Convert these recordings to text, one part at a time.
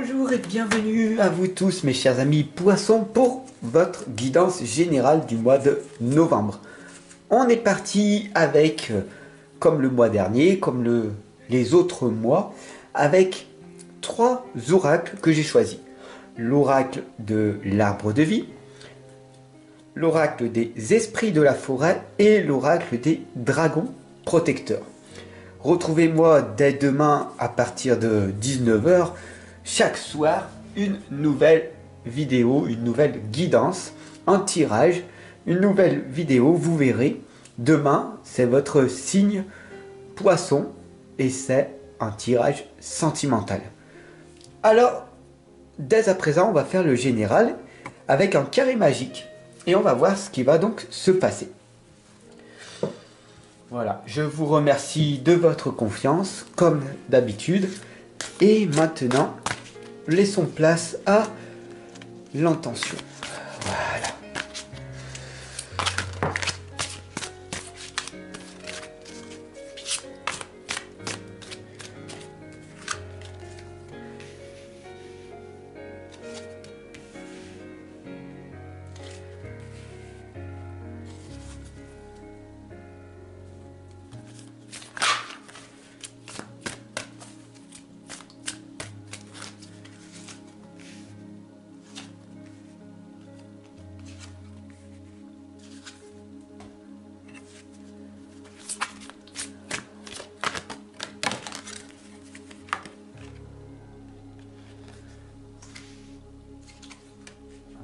Bonjour et bienvenue à vous tous mes chers amis poissons pour votre guidance générale du mois de novembre. On est parti avec, comme le mois dernier, comme les autres mois, avec trois oracles que j'ai choisis. L'oracle de l'arbre de vie, l'oracle des esprits de la forêt et l'oracle des dragons protecteurs. Retrouvez-moi dès demain à partir de 19 h, chaque soir, une nouvelle vidéo, une nouvelle guidance, un tirage, une nouvelle vidéo, vous verrez. Demain, c'est votre signe poisson et c'est un tirage sentimental. Alors, dès à présent, on va faire le général avec un carré magique et on va voir ce qui va donc se passer. Voilà, je vous remercie de votre confiance, comme d'habitude. Et maintenant, laissons place à l'intention. Voilà.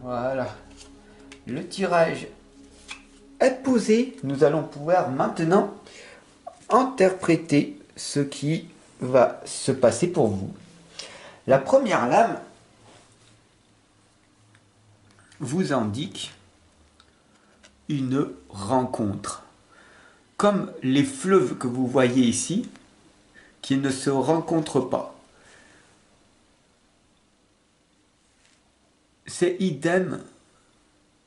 Voilà, le tirage est posé. Nous allons pouvoir maintenant interpréter ce qui va se passer pour vous. La première lame vous indique une rencontre. Comme les fleuves que vous voyez ici, qui ne se rencontrent pas. C'est idem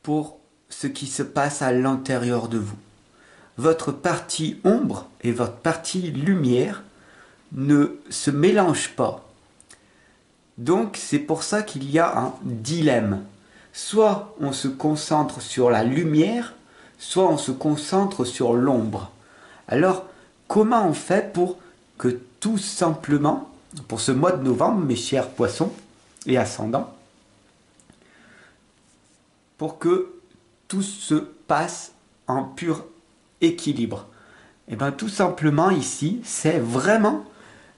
pour ce qui se passe à l'intérieur de vous. Votre partie ombre et votre partie lumière ne se mélangent pas. Donc c'est pour ça qu'il y a un dilemme. Soit on se concentre sur la lumière, soit on se concentre sur l'ombre. Alors comment on fait pour que tout simplement, pour ce mois de novembre, mes chers poissons et ascendants, pour que tout se passe en pur équilibre? Et bien tout simplement ici, c'est vraiment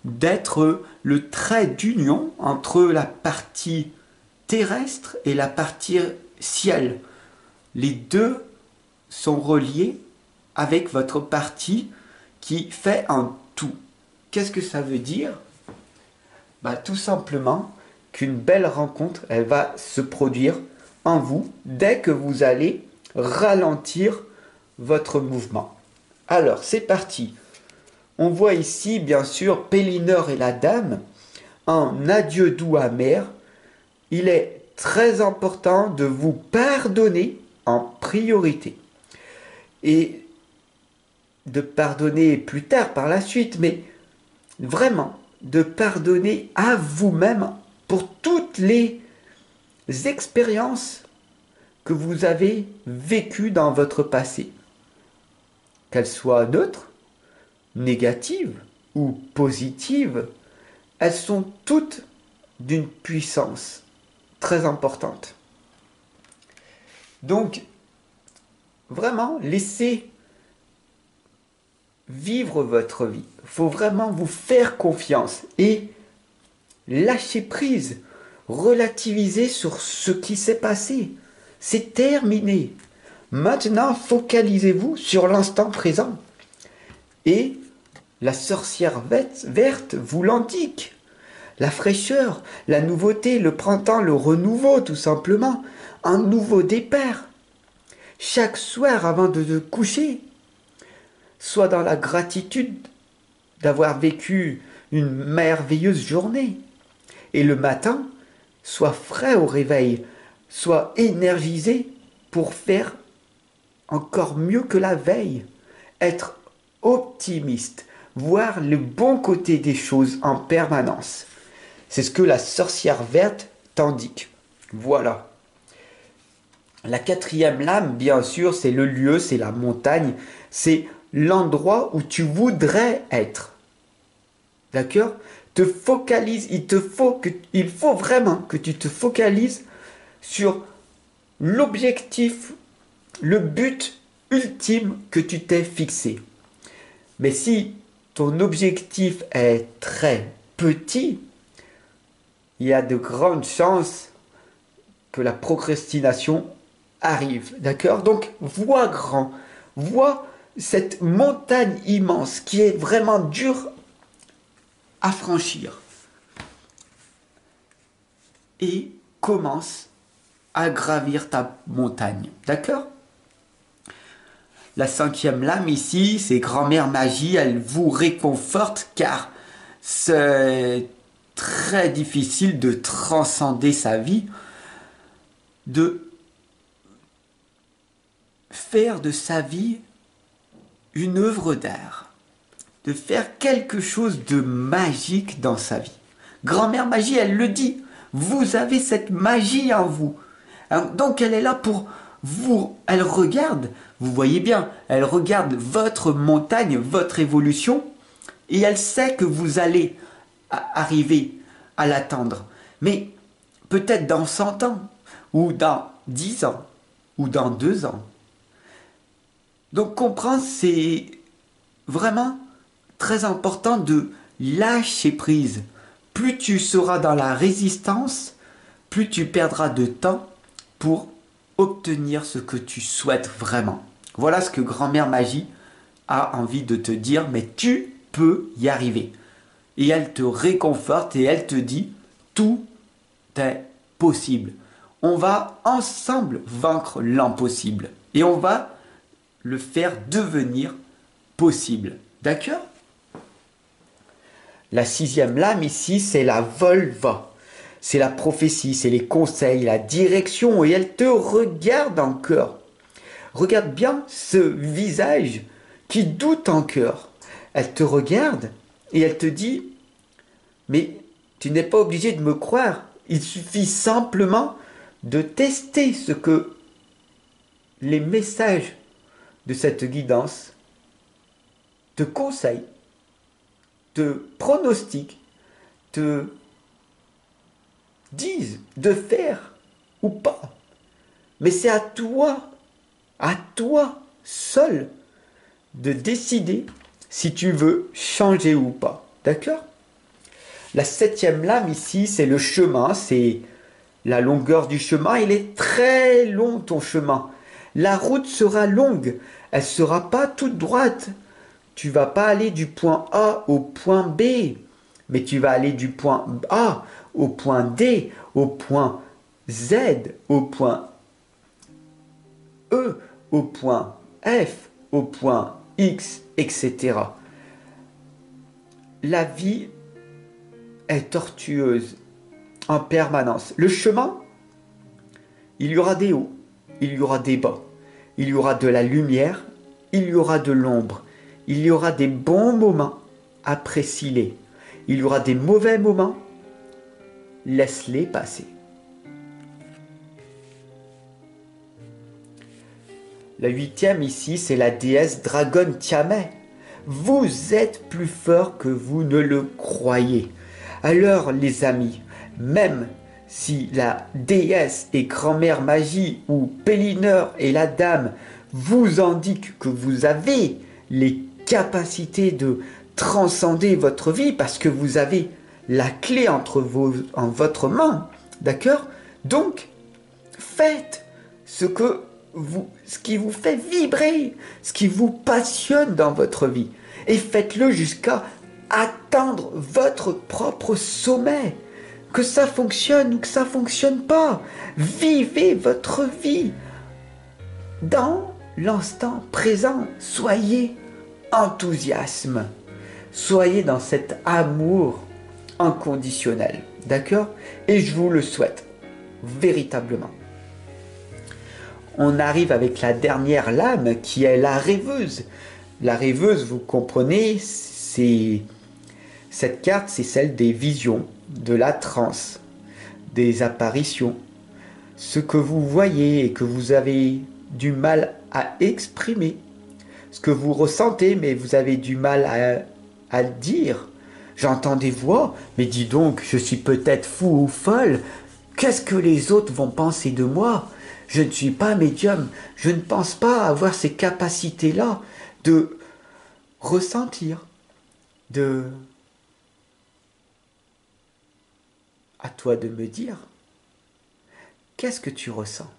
d'être le trait d'union entre la partie terrestre et la partie ciel. Les deux sont reliés avec votre partie qui fait un tout. Qu'est-ce que ça veut dire? Tout simplement qu'une belle rencontre, elle va se produire en vous dès que vous allez ralentir votre mouvement. Alors, c'est parti. On voit ici, bien sûr, Pélinor et la dame, un adieu doux amer. Il est très important de vous pardonner en priorité. Et de pardonner plus tard par la suite, mais vraiment de pardonner à vous-même pour toutes les expériences que vous avez vécues dans votre passé, qu'elles soient neutres, négatives ou positives, elles sont toutes d'une puissance très importante. Donc, vraiment, laissez vivre votre vie. Il faut vraiment vous faire confiance et lâcher prise, relativiser sur ce qui s'est passé. C'est terminé. Maintenant, focalisez-vous sur l'instant présent. Et la sorcière verte vous l'indique. La fraîcheur, la nouveauté, le printemps, le renouveau, tout simplement. Un nouveau départ. Chaque soir avant de te coucher, sois dans la gratitude d'avoir vécu une merveilleuse journée. Et le matin, sois frais au réveil, sois énergisé pour faire encore mieux que la veille. Être optimiste, voir le bon côté des choses en permanence. C'est ce que la sorcière verte t'indique. Voilà. La quatrième lame, bien sûr, c'est le lieu, c'est la montagne, c'est l'endroit où tu voudrais être. D'accord? Te focalise, il faut vraiment que tu te focalises sur l'objectif, le but ultime que tu t'es fixé. Mais si ton objectif est très petit, il y a de grandes chances que la procrastination arrive. D'accord? Donc, vois grand. Vois cette montagne immense qui est vraiment dure à franchir. Et commence à gravir ta montagne. D'accord? La cinquième lame ici, c'est Grand-mère Magie. Elle vous réconforte car c'est très difficile de transcender sa vie, de faire de sa vie une œuvre d'art, de faire quelque chose de magique dans sa vie. Grand-mère Magie, elle le dit, vous avez cette magie en vous. Donc elle est là pour vous, elle regarde, vous voyez bien, elle regarde votre montagne, votre évolution, et elle sait que vous allez arriver à l'atteindre. Mais peut-être dans 100 ans, ou dans 10 ans, ou dans 2 ans. Donc comprendre, c'est vraiment très important de lâcher prise. Plus tu seras dans la résistance, plus tu perdras de temps pour obtenir ce que tu souhaites vraiment. Voilà ce que Grand-mère Magie a envie de te dire, mais tu peux y arriver. Et elle te réconforte et elle te dit, tout est possible. On va ensemble vaincre l'impossible. Et on va le faire devenir possible. D'accord? La sixième lame ici, c'est la volva. C'est la prophétie, c'est les conseils, la direction. Et elle te regarde encore. Regarde bien ce visage qui doute encore. Elle te regarde et elle te dit, mais tu n'es pas obligé de me croire. Il suffit simplement de tester ce que les messages de cette guidance te conseillent, te pronostiquent, te disent de faire ou pas. Mais c'est à toi seul, de décider si tu veux changer ou pas. D'accord? La septième lame ici, c'est le chemin, c'est la longueur du chemin. Il est très long ton chemin. La route sera longue, elle ne sera pas toute droite. Tu vas pas aller du point A au point B, mais tu vas aller du point A au point D, au point Z, au point E, au point F, au point X, etc. La vie est tortueuse en permanence. Le chemin, il y aura des hauts, il y aura des bas, il y aura de la lumière, il y aura de l'ombre, il y aura des bons moments, apprécie-les. Il y aura des mauvais moments, laisse-les passer. La huitième ici, c'est la déesse Dragon Tiamat. Vous êtes plus fort que vous ne le croyez. Alors les amis, même si la déesse et grand-mère Magie ou Pélineur et la dame vous indiquent que vous avez les capacités de transcender votre vie parce que vous avez la clé en votre main, d'accord? Donc, faites ce qui vous fait vibrer, ce qui vous passionne dans votre vie. Et faites-le jusqu'à atteindre votre propre sommet. Que ça fonctionne ou que ça fonctionne pas. Vivez votre vie dans l'instant présent. Soyez enthousiasme. Soyez dans cet amour inconditionnel. D'accord? Et je vous le souhaite. Véritablement. On arrive avec la dernière lame qui est la rêveuse. La rêveuse, vous comprenez, cette carte, c'est celle des visions, de la transe, des apparitions, ce que vous voyez et que vous avez du mal à exprimer, ce que vous ressentez mais vous avez du mal à le dire. J'entends des voix, mais dis donc, je suis peut-être fou ou folle. Qu'est-ce que les autres vont penser de moi? Je ne suis pas médium, je ne pense pas avoir ces capacités-là de ressentir, de... À toi de me dire, qu'est-ce que tu ressens?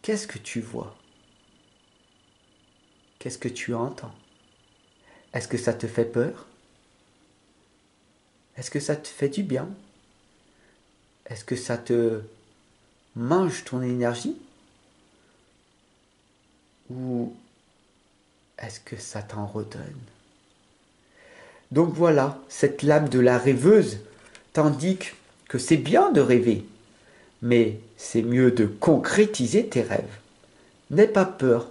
Qu'est-ce que tu vois? Qu'est-ce que tu entends? Est-ce que ça te fait peur? Est-ce que ça te fait du bien? Est-ce que ça te mange ton énergie? Ou est-ce que ça t'en redonne? Donc voilà, cette lame de la rêveuse t'indique que c'est bien de rêver, mais c'est mieux de concrétiser tes rêves. N'aie pas peur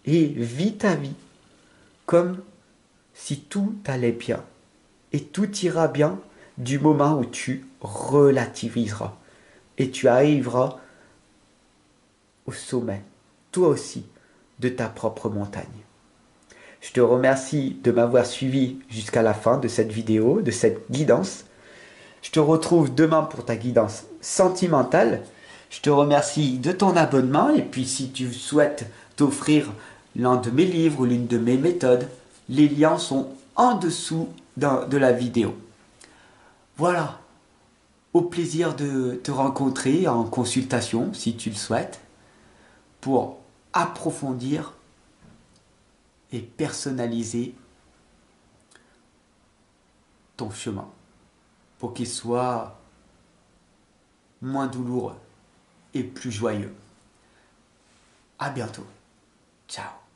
et vis ta vie comme si tout allait bien. Et tout ira bien du moment où tu relativiseras. Et tu arriveras au sommet, toi aussi, de ta propre montagne. Je te remercie de m'avoir suivi jusqu'à la fin de cette vidéo, de cette guidance. Je te retrouve demain pour ta guidance sentimentale. Je te remercie de ton abonnement et puis si tu souhaites t'offrir l'un de mes livres ou l'une de mes méthodes, les liens sont en dessous de la vidéo. Voilà, au plaisir de te rencontrer en consultation si tu le souhaites pour approfondir et personnaliser ton chemin pour qu'il soit moins douloureux et plus joyeux. À bientôt. Ciao.